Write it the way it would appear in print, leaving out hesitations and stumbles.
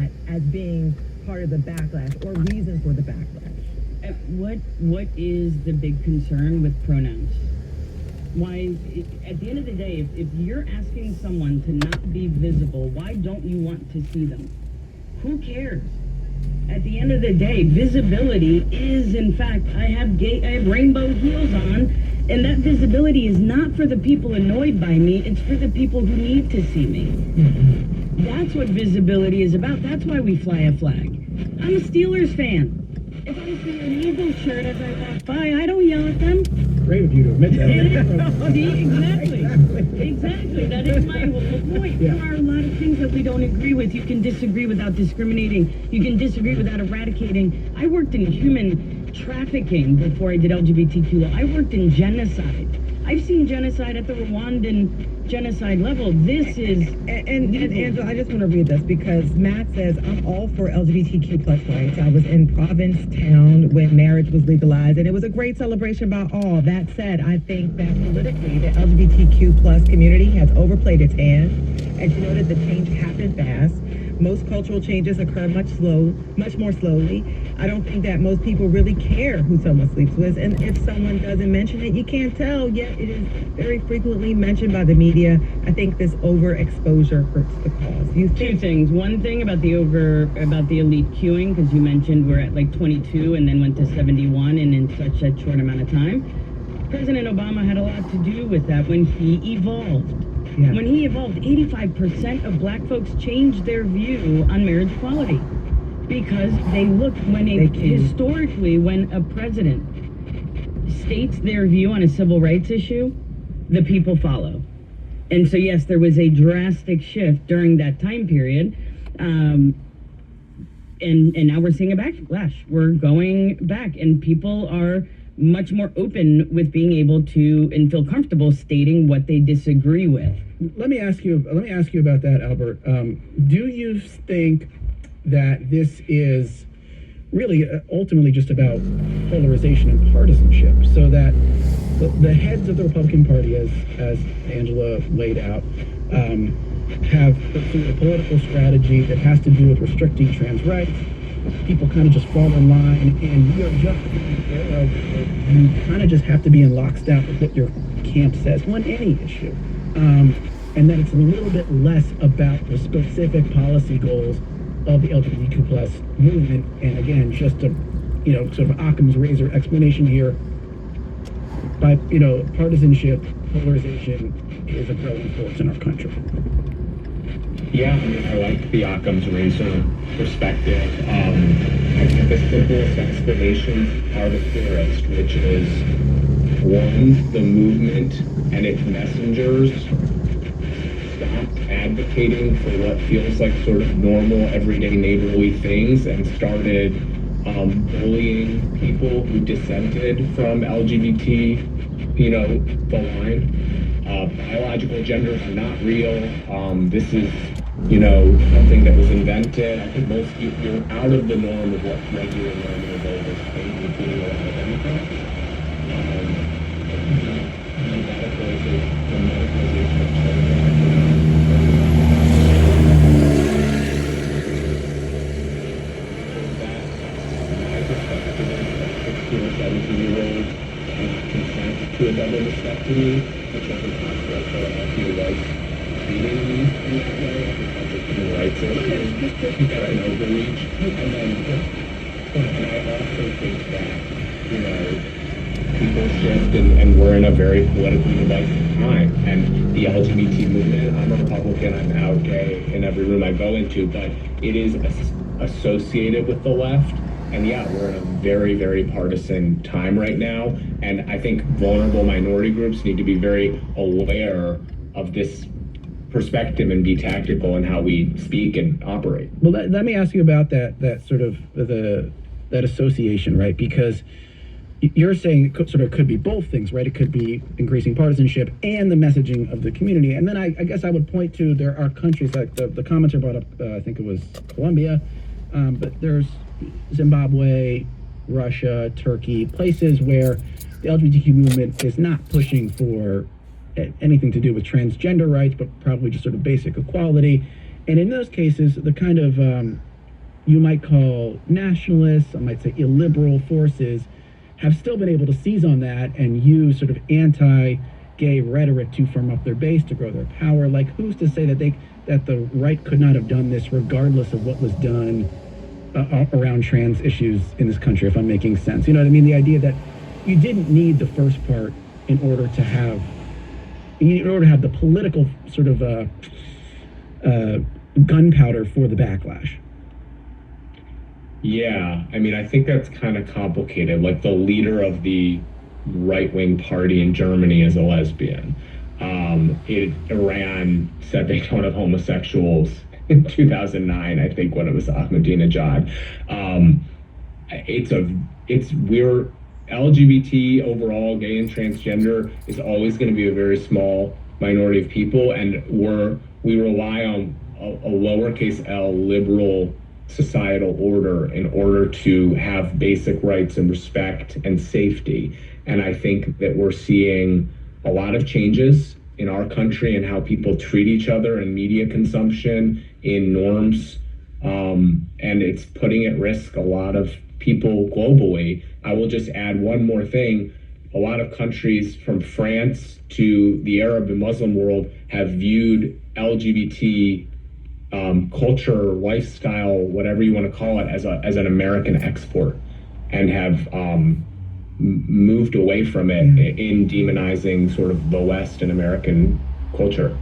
that as being part of the backlash or reason for the backlash. What is the big concern with pronouns? Why, at the end of the day, if you're asking someone to not be visible, why don't you want to see them? Who cares? At the end of the day, visibility is, in fact, I have rainbow heels on, and that visibility is not for the people annoyed by me, it's for the people who need to see me. That's what visibility is about. That's why we fly a flag. I'm a Steelers fan. If I see an Eagles shirt as I walk by, I don't yell at them. Great of you to admit that. Exactly. That is my whole point. Yeah. There are a lot of things that we don't agree with. You can disagree without discriminating. You can disagree without eradicating. I worked in human trafficking before I did LGBTQ law. I worked in genocide. I've seen genocide at the Rwandan genocide level. This is... And Angela, I just want to read this because Matt says, I'm all for LGBTQ plus rights. I was in Provincetown when marriage was legalized, and it was a great celebration by all. That said, I think that politically, the LGBTQ plus community has overplayed its hand. As you noted, the change happened fast. Most cultural changes occur much more slowly. I don't think that most people really care who someone sleeps with, and if someone doesn't mention it, you can't tell, yet it is very frequently mentioned by the media. I think this overexposure hurts the cause. Two things. One thing about the elite queuing, because you mentioned we're at like 22 and then went to 71 and in such a short amount of time. President Obama had a lot to do with that when he evolved. Yeah. When he evolved, 85% of black folks changed their view on marriage equality because they looked historically, when a president states their view on a civil rights issue, the people follow. And so, yes, there was a drastic shift during that time period. And now we're seeing a backlash. We're going back, and people are much more open with being able to and feel comfortable stating what they disagree with. Let me ask you about that, Albert. Do you think that this is really ultimately just about polarization and partisanship, so that the heads of the Republican Party, as Angela laid out, have pursued a political strategy that has to do with restricting trans rights? People kind of just fall in line, and you kind of just have to be in lockstep with what your camp says on any issue. And then it's a little bit less about the specific policy goals of the LGBTQ plus movement. And again, just a, sort of Occam's razor explanation here. By, partisanship, polarization is a growing force in our country. Yeah, I like the Occam's razor perspective. I think the simplest explanation are the clearest, which is, one, the movement and its messengers stopped advocating for what feels like sort of normal, everyday, neighborly things and started bullying people who dissented from LGBT, the line. Biological genders are not real. This is, something that was invented. I think most you're out of the norm of what regular normal voters think, including a lot of Democrats. The medicalization of children. My perspective is that 16 or 17-year-olds consent to a double mastectomy, which I think Philadelphia was treating me in that way. I think that's a human rights issue. That's an overreach. And I also think that, people shift and we're in a very politically divisive time. And the LGBT movement, I'm a Republican, I'm out gay in every room I go into, but it is associated with the left. And yeah, we're in a very, very partisan time right now. And I think vulnerable minority groups need to be very aware of this perspective and be tactical in how we speak and operate. Well, let me ask you about that sort of that association, right? Because you're saying it could be both things, right? It could be increasing partisanship and the messaging of the community. And then I guess I would point to, there are countries like the commenter brought up, I think it was Colombia, but there's Zimbabwe, Russia, Turkey, places where the LGBTQ movement is not pushing for anything to do with transgender rights, but probably just sort of basic equality. And in those cases, the kind of you might call nationalists, I might say illiberal forces, have still been able to seize on that and use sort of anti-gay rhetoric to firm up their base, to grow their power. Like, who's to say that the right could not have done this regardless of what was done around trans issues in this country, if I'm making sense? You know what I mean? The idea that you didn't need the first part in order to have the political sort of gunpowder for the backlash. Yeah, I mean, I think that's kind of complicated. Like, the leader of the right-wing party in Germany is a lesbian. Iran said they don't have homosexuals in 2009, I think, when it was Ahmadinejad. We're LGBT overall, gay and transgender is always going to be a very small minority of people, and we rely on a lowercase l liberal societal order in order to have basic rights and respect and safety. And I think that we're seeing a lot of changes in our country and how people treat each other in media consumption, in norms, and it's putting at risk a lot of people globally. I will just add one more thing. A lot of countries from France to the Arab and Muslim world have viewed LGBT culture, lifestyle, whatever you want to call it, as an American export, and have moved away from it in demonizing sort of the West and American culture.